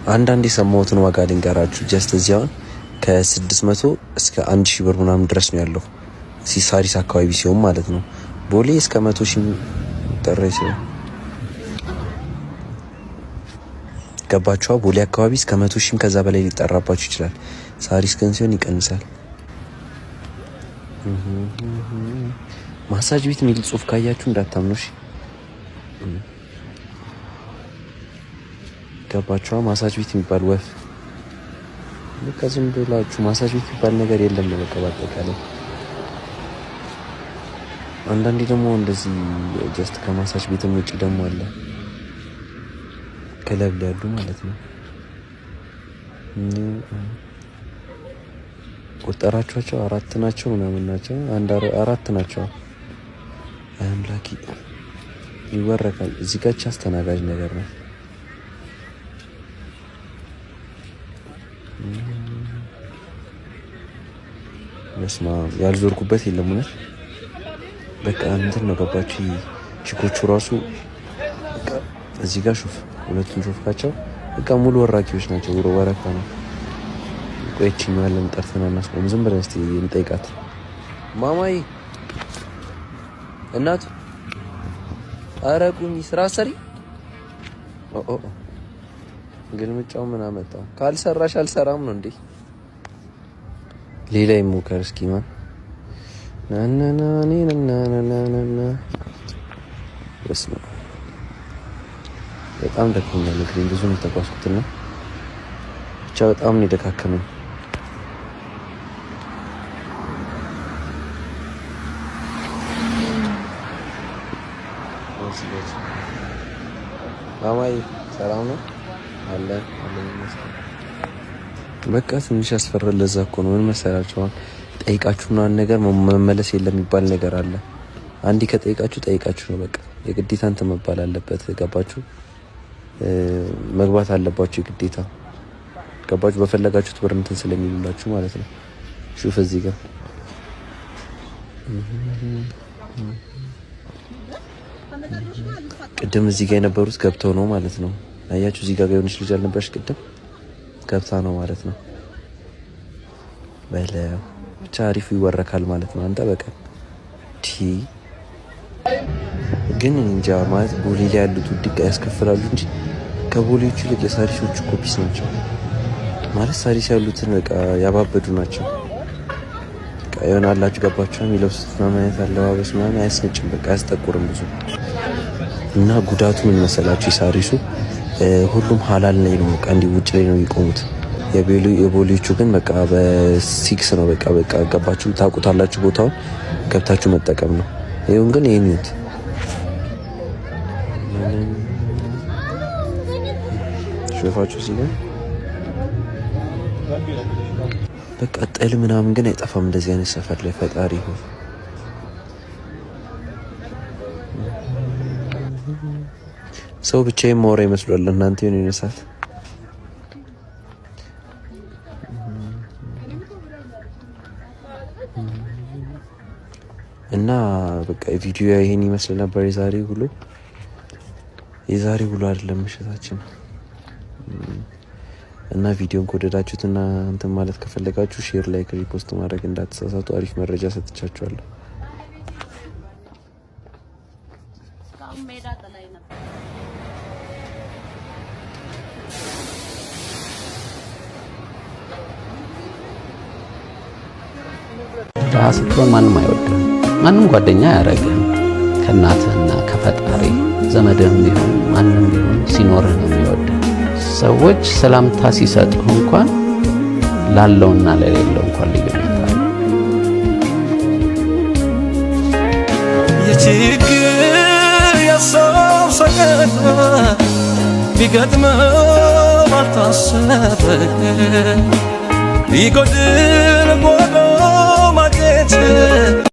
አንዳንድ የሰማሁትን ዋጋ ልንገራችሁ። ጀስት እዚያውን ከ600 እስከ 1000 ብር ምናምን ድረስ ነው ያለው ሳሪስ አካባቢ ሲሆን ማለት ነው። ቦሌ እስከ 100 ሺህ ጠራ ይችላል። ገባችኋ? ቦሌ አካባቢ እስከ 100 ሺህም ከዛ በላይ ሊጠራባችሁ ይችላል። ሳሪስ ግን ሲሆን ይቀንሳል። ማሳጅ ቤት የሚል ጽሁፍ ካያችሁ እንዳታምኑ እሺ። ገባችኋ? ማሳጅ ቤት የሚባል ወፍ በቃ ዝም ብላችሁ ማሳጅ ቤት የሚባል ነገር የለም ነው በቃ ባጠቃላይ። አንዳንዴ ደግሞ እንደዚህ ጀስት ከማሳጅ ቤትም ውጪ ደግሞ አለ ክለብ ላይ ያሉ ማለት ነው። ቆጠራችኋቸው 4 ናቸው ምናምን ናቸው። አንድ 4 ናቸው። አምላኪ ይወረካል። እዚህ ጋር አስተናጋጅ ነገር ነው። መስማ ያልዞርኩበት የለም ማለት በቃ እንትን ነው። ገባችሁ? ቺኮቹ ራሱ በቃ እዚህ ጋር ሹፍ ሁለቱም ሹፍካቸው በቃ ሙሉ ወራኪዎች ናቸው። ወረካ ነው። ቆይቺኝ ያለን ጠርተና እናስቆም። ዝም ብለን እስቲ እንጠይቃት። ማማይ እናቱ አረቁኝ ስራ ሰሪ ግልምጫው ምን አመጣው? ካልሰራሽ አልሰራም ነው እንዴ? ሌላ ይሞከር እስኪ ማን ናናናናናናናና በስመ አብ በጣም ደክሞኛል። እግሬን ብዙ ነው የተጓዝኩትና ብቻ በጣም ነው የደካከመኝ። ማማይ ሰላም ነው አለ በቃ ትንሽ ያስፈራል። ለዛ እኮ ነው ምን መሰላችሁ ጠይቃችሁና ነገር መመለስ የለም የሚባል ነገር አለ። አንዴ ከጠይቃችሁ ጠይቃችሁ ነው በቃ የግዴታ እንትን መባል አለበት። ገባችሁ? መግባት አለባችሁ የግዴታ ገባችሁ? በፈለጋችሁት ብር እንትን ስለሚሉላችሁ ማለት ነው። ሹፍ እዚህ ጋር ቅድም እዚህ ጋር የነበሩት ገብተው ነው ማለት ነው። አያችሁ? እዚህ ጋር የሆነች ልጅ አልነበረች ቅድም ገብታ ነው ማለት ነው። በለው ብቻ አሪፉ ይወረካል ማለት ነው። አንተ በቃ ግን እንጃ ማለት ቦሌ ላይ ያሉት ውድቅ ያስከፍላሉ እንጂ ከቦሌዎቹ ይልቅ የሳሪሶቹ ኮፒስ ናቸው ማለት። ሳሪስ ያሉትን በቃ ያባበዱ ናቸው። በቃ ይሆናላችሁ ገባችሁ? የሚለብሱት ምናምን አለባበስ ምናምን አያስነጭም፣ በቃ አያስጠቁርም ብዙ እና ጉዳቱ ምን መሰላችሁ? የሳሪሱ ሁሉም ሀላል ላይ ነው በቃ እንዲህ ውጭ ላይ ነው የሚቆሙት። የቦሌዎቹ ግን በቃ በሲክስ ነው በቃ ገባችሁ? ታውቁታላችሁ፣ ቦታውን ገብታችሁ መጠቀም ነው። ይሁን ግን ይሄን ይሁት ሹፋችሁ እዚህ ጋር በቃ ጥል ምናምን ግን አይጠፋም እንደዚህ አይነት ሰፈር ላይ። ፈጣሪ ይሁን ሰው ብቻዬን ማውራ ይመስላል እናንተ የሆነ ይነሳት እና በቃ ቪዲዮ ይሄን ይመስል ነበር። የዛሬ ሁሉ አይደለም ምሽታችን እና ቪዲዮን ከወደዳችሁትና እንትን ማለት ከፈለጋችሁ ሼር፣ ላይክ፣ ሪፖስት ማድረግ እንዳትሳሳቱ። አሪፍ መረጃ ሰጥቻችኋለሁ። ስትሆን ማንም አይወድህም፣ ማንም ጓደኛ አያረግህም። ከእናትህና ከፈጣሪ ዘመድህም ቢሆን ማንም ቢሆን ሲኖርህ ነው የሚወድህ። ሰዎች ሰላምታ ሲሰጡህ እንኳን ላለውና ለሌለው እንኳን ልዩነት አለ። የችግር የሰው ሰቀቀን ቢገጥምህ ባልታሰበ ቢጎድል ጎዶ ማግኘት